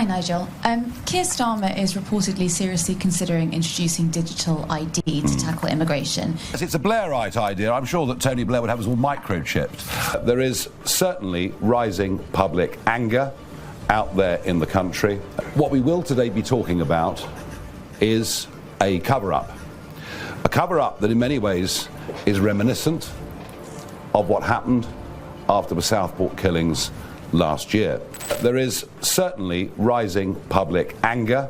Hi Nigel. Keir Starmer is reportedly seriously considering introducing digital ID to tackle immigration. Yes, it's a Blairite idea. I'm sure that Tony Blair would have us all microchipped. There is certainly rising public anger out there in the country. What we will today be talking about is a cover-up. A cover-up that in many ways is reminiscent of what happened after the Southport killings last year. There is certainly rising public anger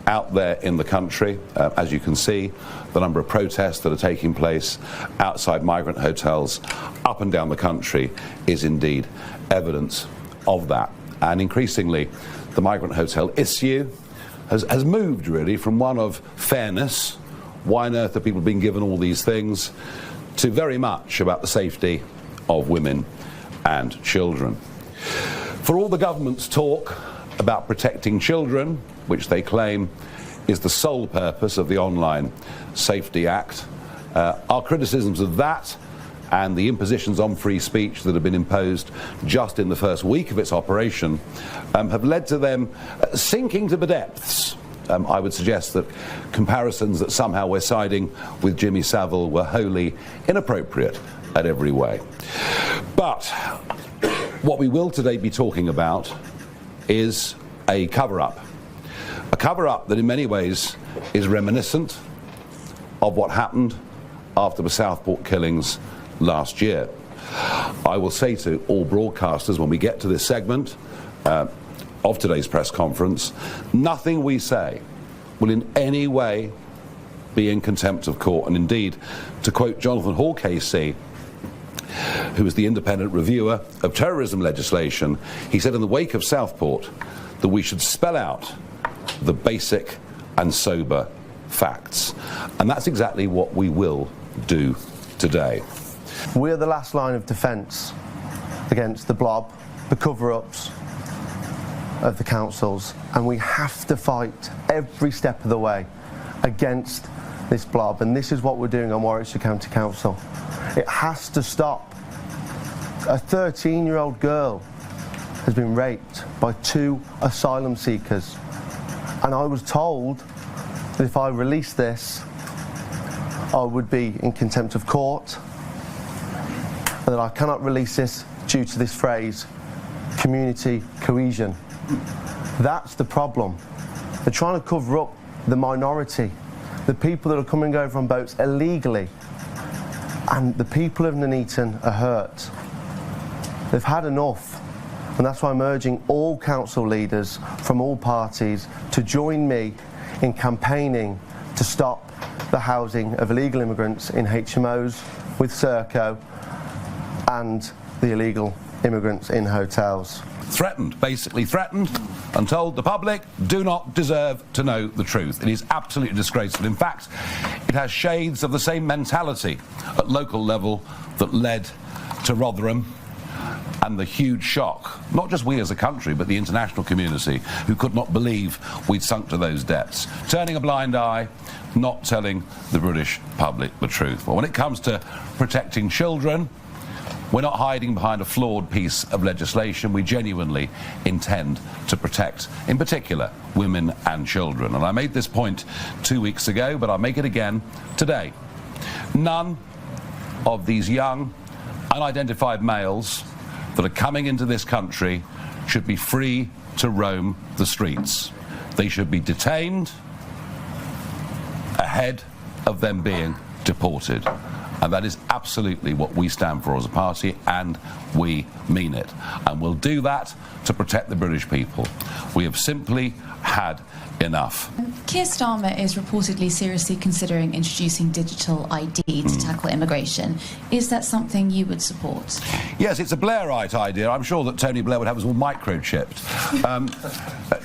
out there in the country. As you can see, the number of protests that are taking place outside migrant hotels up and down the country is indeed evidence of that. And increasingly, the migrant hotel issue has moved really from one of fairness, why on earth are people being given all these things, to very much about the safety of women and children. For all the government's talk about protecting children, which they claim is the sole purpose of the Online Safety Act, our criticisms of that and the impositions on free speech that have been imposed just in the first week of its operation have led to them sinking to the depths. I would suggest that comparisons that somehow we're siding with Jimmy Savile were wholly inappropriate at every way. But what we will today be talking about is a cover-up. A cover-up that in many ways is reminiscent of what happened after the Southport killings last year. I will say to all broadcasters when we get to this segment of today's press conference, nothing we say will in any way be in contempt of court. And indeed, to quote Jonathan Hall KC, who is the independent reviewer of terrorism legislation, he said in the wake of Southport that we should spell out the basic and sober facts. And that's exactly what we will do today. We're the last line of defence against the blob, the cover-ups of the councils, and we have to fight every step of the way against this blob, and this is what we're doing on Warwickshire County Council. It has to stop. A 13-year-old girl has been raped by 2 asylum seekers, and I was told that if I released this, I would be in contempt of court, and that I cannot release this due to this phrase, community cohesion. That's the problem. They're trying to cover up the minority, the people that are coming and going from boats illegally, and the people of Nuneaton are hurt. They've had enough, and that's why I'm urging all council leaders from all parties to join me in campaigning to stop the housing of illegal immigrants in HMOs with Serco and the illegal immigrants in hotels. Threatened, basically threatened, and told the public do not deserve to know the truth. It is absolutely disgraceful. In fact, it has shades of the same mentality at local level that led to Rotherham and the huge shock, not just we as a country, but the international community, who could not believe we'd sunk to those depths. Turning a blind eye, not telling the British public the truth. Well, when it comes to protecting children, we're not hiding behind a flawed piece of legislation. We genuinely intend to protect, in particular, women and children. And I made this point 2 weeks ago, but I'll make it again today. None of these young, unidentified males that are coming into this country should be free to roam the streets. They should be detained ahead of them being deported. And that is absolutely what we stand for as a party, and we mean it. And we'll do that to protect the British people. We have simply had enough. Keir Starmer is reportedly seriously considering introducing digital ID to tackle immigration. Is that something you would support? Yes, it's a Blairite idea. I'm sure that Tony Blair would have us all microchipped.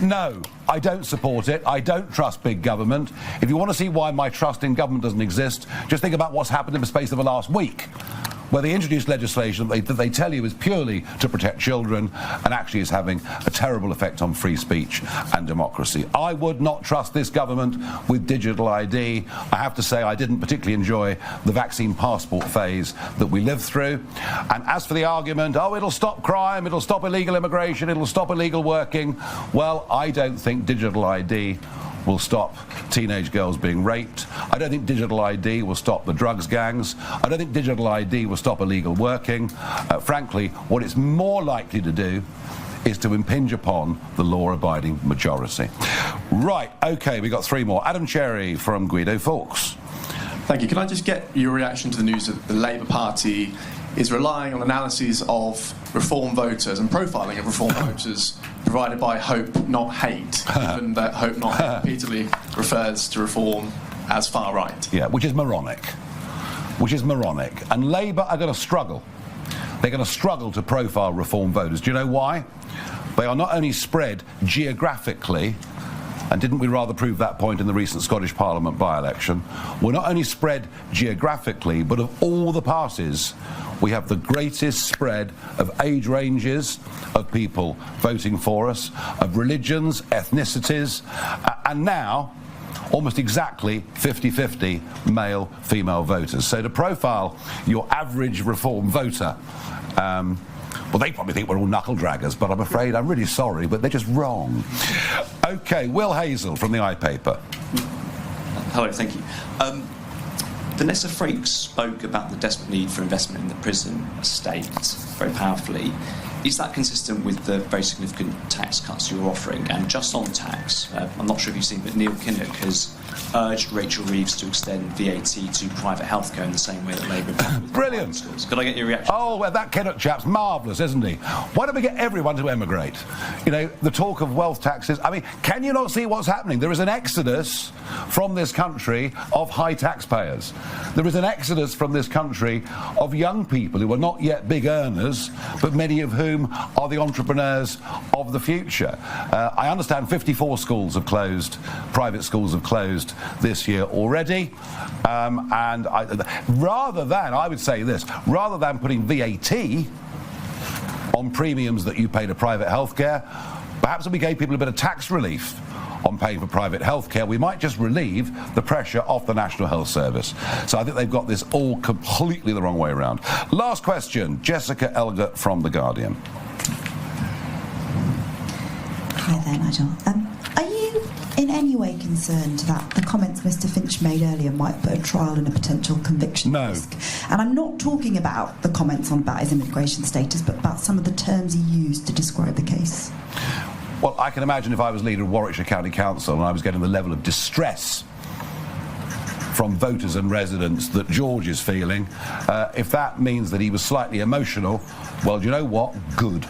No, I don't support it. I don't trust big government. If you want to see why my trust in government doesn't exist, just think about what's happened in the space of the last week. where they introduce legislation that they tell you is purely to protect children and actually is having a terrible effect on free speech and democracy. I would not trust this government with digital ID. I have to say I didn't particularly enjoy the vaccine passport phase that we lived through. And as for the argument, oh, it'll stop crime, it'll stop illegal immigration, it'll stop illegal working, well, I don't think digital ID will stop teenage girls being raped. I don't think digital ID will stop the drugs gangs. I don't think digital ID will stop illegal working. Frankly, what it's more likely to do is to impinge upon the law-abiding majority. Right, OK, we got three more. Adam Cherry from Guido Fawkes. Thank you. Can I just get your reaction to the news that the Labour Party is relying on analyses of reform voters and profiling of reform voters provided by Hope Not Hate, given that Hope Not Hate repeatedly refers to reform as far right? Yeah, which is moronic. And Labour are going to struggle. They're going to struggle to profile reform voters. Do you know why? They are not only spread geographically, and didn't we rather prove that point in the recent Scottish Parliament by-election? We're not only spread geographically, but of all the parties, we have the greatest spread of age ranges of people voting for us, of religions, ethnicities, and now almost exactly 50-50 male-female voters. So to profile your average reform voter, well, they probably think we're all knuckle-draggers, but I'm afraid, I'm really sorry, but they're just wrong. OK, Will Hazel from the iPaper. Hello, thank you. Vanessa Frakes spoke about the desperate need for investment in the prison estate very powerfully. Is that consistent with the very significant tax cuts you're offering? And just on tax, I'm not sure if you've seen, but Neil Kinnock has urged Rachel Reeves to extend VAT to private healthcare in the same way that Labour did with Brilliant. Schools. Could I get your reaction? Oh, well, that Kinnock chap's marvellous, isn't he? Why don't we get everyone to emigrate? You know, the talk of wealth taxes. I mean, can you not see what's happening? There is an exodus from this country of high taxpayers. There is an exodus from this country of young people who are not yet big earners, but many of whom are the entrepreneurs of the future. I understand 54 schools have closed, private schools have closed this year already. Rather than putting VAT on premiums that you pay to private healthcare, perhaps if we gave people a bit of tax relief on paying for private healthcare, we might just relieve the pressure off the National Health Service. So I think they've got this all completely the wrong way around. Last question, Jessica Elgert from The Guardian. Hi there, Nigel. Are you in any way concerned that the comments Mr Finch made earlier might put a trial and a potential conviction No. risk? And I'm not talking about the comments about his immigration status, but about some of the terms he used to describe the case. Well, I can imagine if I was leader of Warwickshire County Council and I was getting the level of distress from voters and residents that George is feeling, if that means that he was slightly emotional, well, do you know what? Good.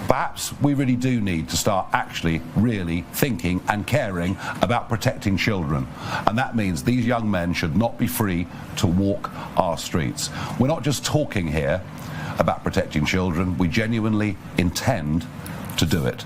Perhaps we really do need to start actually really thinking and caring about protecting children. And that means these young men should not be free to walk our streets. We're not just talking here about protecting children, we genuinely intend to do it.